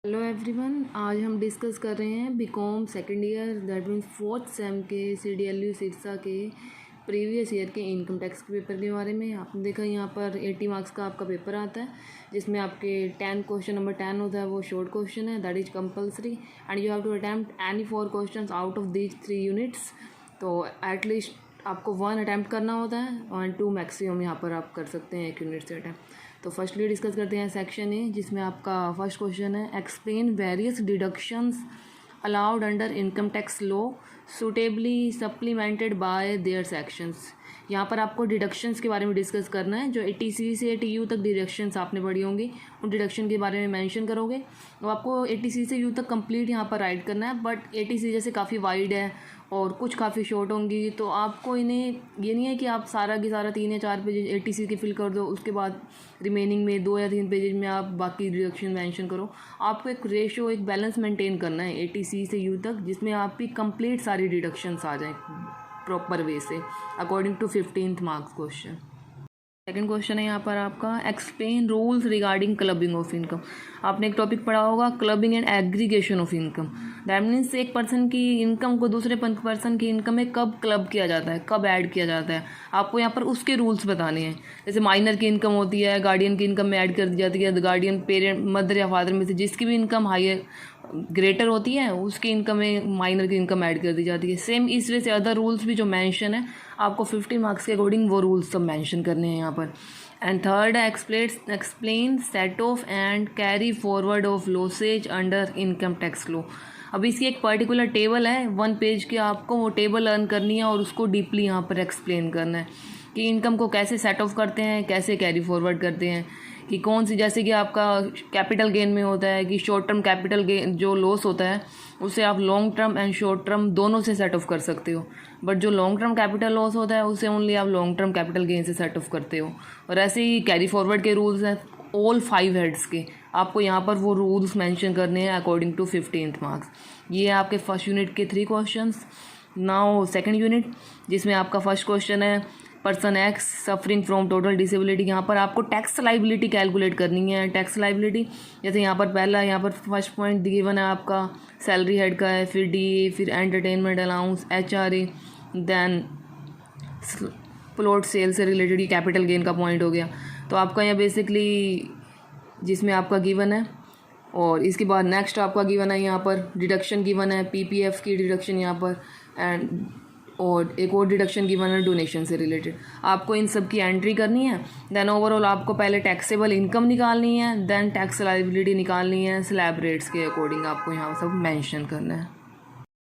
Hello everyone, आज हम discuss कर रहे हैं BCom second year that means fourth sem के CDLU सिरसा के प्रीवियस ईयर के इनकम टैक्स के पेपर के बारे में। आपने देखा यहाँ पर 80 मार्क्स का आपका पेपर आता है, जिसमें आपके 10 क्वेश्चन नंबर 10 होता है वो शॉर्ट क्वेश्चन है, that is compulsory and you have to attempt any 4 question out of these 3 units. तो एटलीस्ट आपको 1 अटैम्प्ट करना होता है और 2 मैक्सिमम यहाँ पर आप कर सकते हैं 1 यूनिट से अटैम्प्ट। तो फर्स्टली डिस्कस करते हैं सेक्शन ए, जिसमें आपका फर्स्ट क्वेश्चन है explain various deductions allowed under income tax law suitably supplemented bye there sections. यहाँ पर आपको डिडक्शंस के बारे में डिस्कस करना है। जो 80C से 80U तक डिडक्शंस आपने पढ़ी होंगी उन डिडक्शन के बारे में मेंशन करोगे। तो आपको 80C से U तक कंप्लीट यहाँ पर राइट करना है, बट 80C जैसे काफ़ी वाइड है और कुछ काफ़ी शॉर्ट होंगी, तो आपको इन्हें ये नहीं है कि आप सारा की सारा 3 या 4 पेजेज 80C के फिल कर दो, उसके बाद रिमेनिंग में 2 या 3 पेजेज में आप बाकी डिडक्शन मेंशन करो। आपको एक रेशो, एक बैलेंस मेंटेन करना है 80C से U तक, जिसमें आपकी कंप्लीट सारी डिडक्शंस आ जाएँ प्रॉपर वे से according to 15th marks question. Second question है यहाँ पर आपका explain rules regarding clubbing of income. आपने एक टॉपिक पढ़ा होगा clubbing and aggregation of income. That means एक पर्सन की इनकम को दूसरे पर्सन की इनकम में कब क्लब किया जाता है, कब ऐड किया जाता है, आपको यहाँ पर उसके रूल्स बताने हैं। जैसे माइनर की इनकम होती है, गार्डियन की इनकम में ऐड कर दी जाती है। गार्डियन पेरेंट मदर या फादर में से जिसकी भी इनकम हायर ग्रेटर होती है उसकी इनकम में माइनर की इनकम ऐड कर दी जाती है। सेम इस वजह से अदर रूल्स भी जो मेंशन है आपको 50 मार्क्स के अकॉर्डिंग वो रूल्स सब मेंशन करने हैं यहाँ पर। एंड थर्ड है explain set of and carry forward of losses under income tax law. अब इसकी एक पर्टिकुलर टेबल है 1 पेज की, आपको वो टेबल लर्न करनी है और उसको डीपली यहाँ पर एक्सप्लेन करना है कि इनकम को कैसे सेट ऑफ करते हैं, कैसे कैरी फॉरवर्ड करते हैं, कि कौन सी, जैसे कि आपका कैपिटल गेन में होता है कि शॉर्ट टर्म कैपिटल गेन जो लॉस होता है उसे आप long term and short term दोनों से सेट ऑफ कर सकते हो, बट जो लॉन्ग टर्म कैपिटल लॉस होता है उसे ओनली आप लॉन्ग टर्म कैपिटल गेन से सेट ऑफ करते हो। और ऐसे ही कैरी फॉरवर्ड के रूल्स हैं ऑल 5 हेड्स के, आपको यहाँ पर वो रूल्स मेंशन करने हैं अकॉर्डिंग टू 15th मार्क्स। ये है आपके फर्स्ट यूनिट के 3 क्वेश्चंस। नाउ सेकंड यूनिट, जिसमें आपका फर्स्ट क्वेश्चन है person x suffering from total disability. यहाँ पर आपको टैक्स लाइबिलिटी कैलकुलेट करनी है। टैक्स लाइबिलिटी जैसे यहाँ पर पहला, यहाँ पर फर्स्ट पॉइंट गिवन है आपका सैलरी हेड का है, फिर DA, फिर entertainment allowance, HRA, then plot sale से रिलेटेड ये कैपिटल गेन का पॉइंट हो गया। तो आपका यहाँ बेसिकली जिसमें आपका गिवन है, और इसके बाद नेक्स्ट आपका गिवन है यहाँ पर डिडक्शन गिवन है, PPF की डिडक्शन यहाँ पर, एंड और एक और डिडक्शन गिवन है डोनेशन से रिलेटेड। आपको इन सब की एंट्री करनी है। देन ओवरऑल आपको पहले टैक्सेबल इनकम निकालनी है, देन टैक्स लायबिलिटी निकालनी है, स्लैब रेट्स के अकॉर्डिंग आपको यहाँ सब मेंशन करना है।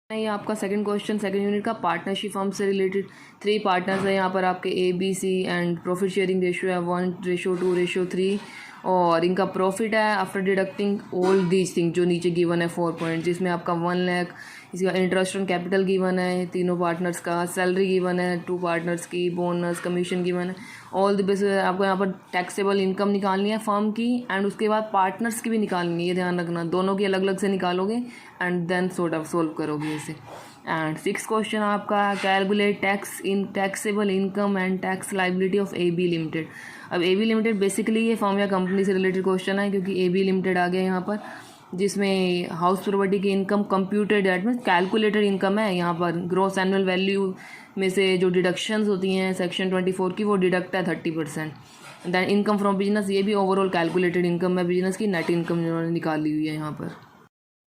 ये आपका सेकंड क्वेश्चन सेकंड यूनिट का पार्टनरशिप फर्म से रिलेटेड। 3 पार्टनर्स है यहाँ पर आपके ABC and profit sharing ratio है 1:2:3 और इनका प्रॉफिट है after deducting all these thing जो नीचे गिवन है 4 पॉइंट, जिसमें आपका 1 लाख, इसका इंटरेस्ट ऑन कैपिटल गिवन है तीनों पार्टनर्स का, सैलरी गिवन है 2 पार्टनर्स की, बोनस कमीशन गिवन है। ऑल द बेसिस आपको यहाँ पर टैक्सेबल इनकम निकालनी है फर्म की एंड उसके बाद पार्टनर्स की भी निकालनी है, ये ध्यान रखना, दोनों की अलग अलग से निकालोगे एंड देन सोल्व करोगे इसे। एंड 6th क्वेश्चन आपका calculate taxable income and tax liability of AB limited. अब AB लिमिटेड बेसिकली ये फर्म या कंपनी से रिलेटेड क्वेश्चन है, क्योंकि AB लिमिटेड आ गया यहाँ पर, जिसमें हाउस प्रॉपर्टी की income computed that means calculated income है। यहाँ पर ग्रॉस एनुअल वैल्यू में से जो डिडक्शंस होती हैं सेक्शन 24 की वो डिडक्ट है 30%। दैन इनकम फ्रॉम बिजनेस, ये भी ओवरऑल कैलकुलेटेड इनकम है बिजनेस की, नेट इनकम जिन्होंने निकाली हुई है यहाँ पर।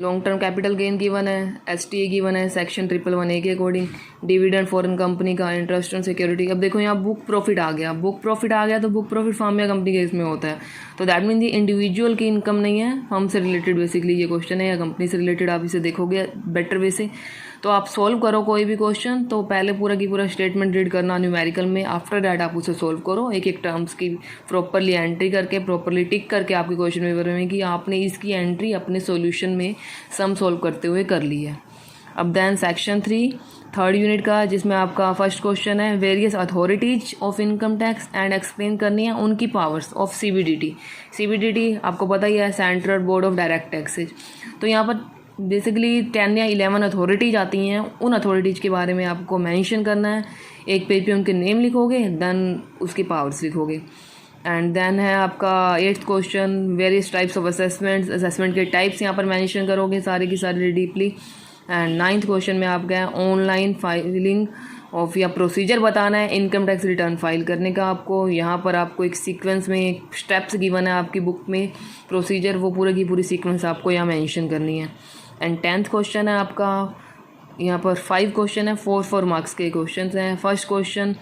Long term capital gain given है, STA गिवन है सेक्शन 111A के अकॉर्डिंग, डिविडेंड फॉरेन कंपनी का, इंटरेस्ट ऑन सिक्योरिटी। अब देखो यहाँ बुक प्रॉफिट आ गया, बुक प्रॉफिट आ गया तो बुक प्रॉफिट फर्म या कंपनी के इसमें होता है, तो दैट मीन्स ये इंडिविजुअल की इनकम नहीं है, फर्म से रिलेटेड बेसिकली ये क्वेश्चन है या कंपनी से रिलेटेड, आप इसे देखोगे बेटर वे से। तो आप सॉल्व करो कोई भी क्वेश्चन तो पहले पूरा की पूरा स्टेटमेंट रीड करना न्यूमेरिकल में, आफ्टर दैट आप उसे सॉल्व करो एक एक टर्म्स की प्रॉपरली एंट्री करके, प्रॉपरली टिक करके आपके क्वेश्चन पेपर में कि आपने इसकी एंट्री अपने सॉल्यूशन में सम सॉल्व करते हुए कर ली है। अब देन सेक्शन 3 थर्ड यूनिट का, जिसमें आपका फर्स्ट क्वेश्चन है various authorities of income tax and explain करनी है उनकी पावर्स ऑफ CBDT आपको पता ही है, central board of direct taxes. तो यहाँ पर बेसिकली 10 या 11 अथॉरिटीज आती हैं, उन अथॉरिटीज के बारे में आपको मेंशन करना है। एक पेज पे उनके नेम लिखोगे, देन उसकी पावर्स लिखोगे। एंड देन है आपका 8th question, various types of assessments, assessment के टाइप्स यहाँ पर मेंशन करोगे सारे की सारे डीपली। एंड 9th क्वेश्चन में आपका है ऑनलाइन फाइलिंग ऑफ या प्रोसीजर बताना है इनकम टैक्स रिटर्न फाइल करने का आपको। यहाँ पर आपको एक सीक्वेंस में स्टेप्स गिवन है आपकी बुक में प्रोसीजर, वो पूरे की पूरी सीक्वेंस आपको यहाँ मेंशन करनी है। एंड 10th क्वेश्चन है आपका, यहाँ पर 5 क्वेश्चन है, 4 मार्क्स के क्वेश्चन हैं। First question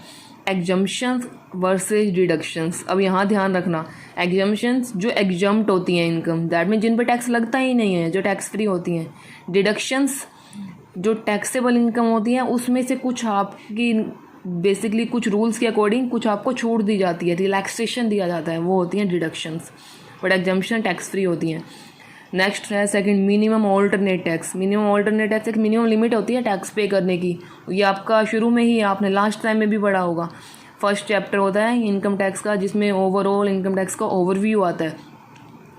exemptions versus deductions. अब यहाँ ध्यान रखना, एग्जम्पशंस जो एग्जम्प्ट होती हैं इनकम, दैट मीन जिन पर टैक्स लगता ही नहीं है, जो टैक्स फ्री होती हैं। डिडक्शंस जो टैक्सेबल इनकम होती हैं उसमें से कुछ आपकी बेसिकली कुछ रूल्स के अकॉर्डिंग कुछ आपको छूट दी जाती है, रिलैक्सेशन दिया जाता है, वो होती हैं deductions. But exemption tax free होती हैं। नेक्स्ट है second minimum alternate tax. Minimum alternate tax एक मिनिमम लिमिट होती है टैक्स पे करने की। ये आपका शुरू में ही आपने लास्ट टाइम में भी पढ़ा होगा। फर्स्ट चैप्टर होता है इनकम टैक्स का, जिसमें ओवरऑल इनकम टैक्स का ओवरव्यू आता है।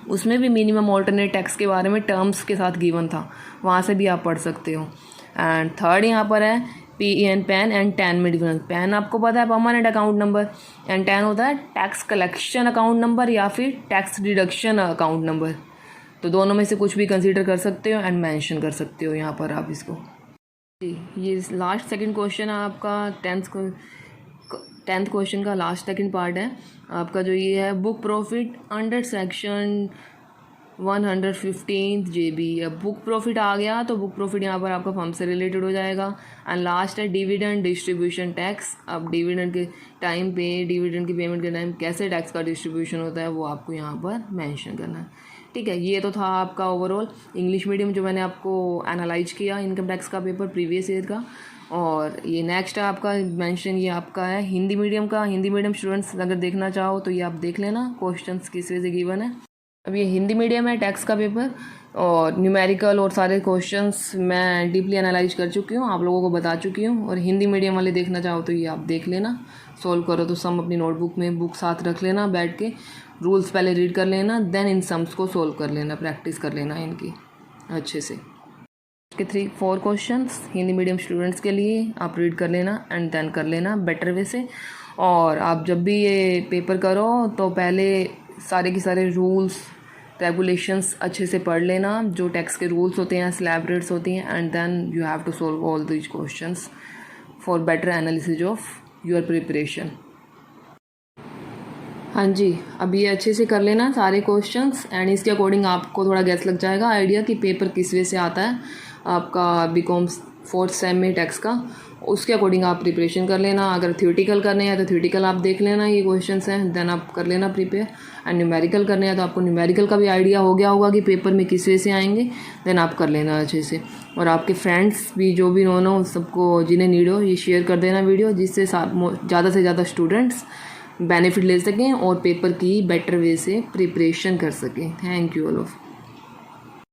उसमें भी मिनिमम ऑल्टरनेट टैक्स के बारे में टर्म्स के साथ गिवन था, वहाँ से भी आप पढ़ सकते हो। एंड थर्ड यहाँ पर है पैन एंड टैन में डिफरेंस। पैन आपको पता है permanent account number, and tan होता है टैक्स कलेक्शन अकाउंट नंबर या फिर टैक्स डिडक्शन अकाउंट नंबर। तो दोनों में से कुछ भी कंसीडर कर सकते हो एंड मेंशन कर सकते हो यहाँ पर आप इसको। जी, ये लास्ट सेकंड क्वेश्चन है आपका 10th क्वेश्चन का लास्ट सेकंड पार्ट है आपका, जो ये है book profit under section 115 JB। अब बुक प्रॉफिट आ गया तो बुक प्रॉफिट यहाँ पर आपका फर्म से रिलेटेड हो जाएगा। एंड लास्ट है डिविडेंड डिस्ट्रीब्यूशन टैक्स। अब डिविडेंड के टाइम पे, डिविडेंड की पेमेंट के टाइम कैसे टैक्स का डिस्ट्रीब्यूशन होता है वो आपको यहाँ पर मेंशन करना है। ठीक है, ये तो था आपका ओवरऑल इंग्लिश मीडियम जो मैंने आपको एनालाइज किया इनकम टैक्स का पेपर प्रीवियस ईयर का। और ये नेक्स्ट है आपका मेंशन, ये आपका है हिंदी मीडियम का। हिंदी मीडियम स्टूडेंट्स अगर देखना चाहो तो ये आप देख लेना, क्वेश्चंस किस वजह से गिवन है। अब ये हिंदी मीडियम है टैक्स का पेपर, और न्यूमेरिकल और सारे क्वेश्चंस मैं डीपली एनालाइज कर चुकी हूँ, आप लोगों को बता चुकी हूँ। और हिंदी मीडियम वाले देखना चाहो तो ये आप देख लेना, सॉल्व करो तो सम अपनी नोटबुक में बुक साथ रख लेना बैठ के, रूल्स पहले रीड कर लेना, देन इन सम्स को सोल्व कर लेना, प्रैक्टिस कर लेना इनकी अच्छे से। के 3-4 क्वेश्चंस हिंदी मीडियम स्टूडेंट्स के लिए आप रीड कर लेना एंड देन कर लेना बेटर वे से। और आप जब भी ये पेपर करो तो पहले सारे के सारे रूल्स रेगुलेशंस अच्छे से पढ़ लेना, जो टैक्स के रूल्स होते हैं, स्लैब रेट्स होती हैं, and then you have to solve all these questions for better analysis of your preparation. हाँ जी, अब ये अच्छे से कर लेना सारे क्वेश्चंस, एंड इसके अकॉर्डिंग आपको थोड़ा गैस लग जाएगा आइडिया कि पेपर किस वे से आता है आपका बीकॉम 4th सेम में टैक्स का। उसके अकॉर्डिंग आप प्रिपरेशन कर लेना। अगर थ्योरेटिकल करने हैं तो थ्योरेटिकल आप देख लेना, ये क्वेश्चंस हैं, देन आप कर लेना प्रिपेयर। एंड न्यूमेरिकल करने हैं तो आपको न्यूमेरिकल का भी आइडिया हो गया होगा कि पेपर में किस वे से आएंगे, देन आप कर लेना अच्छे से। और आपके फ्रेंड्स भी जो भी नो सबको जिन्हें नीड हो ये शेयर कर देना वीडियो, जिससे ज़्यादा से ज़्यादा स्टूडेंट्स बेनिफिट ले सकें और पेपर की बेटर वे से प्रिपरेशन कर सकें। Thank you all of.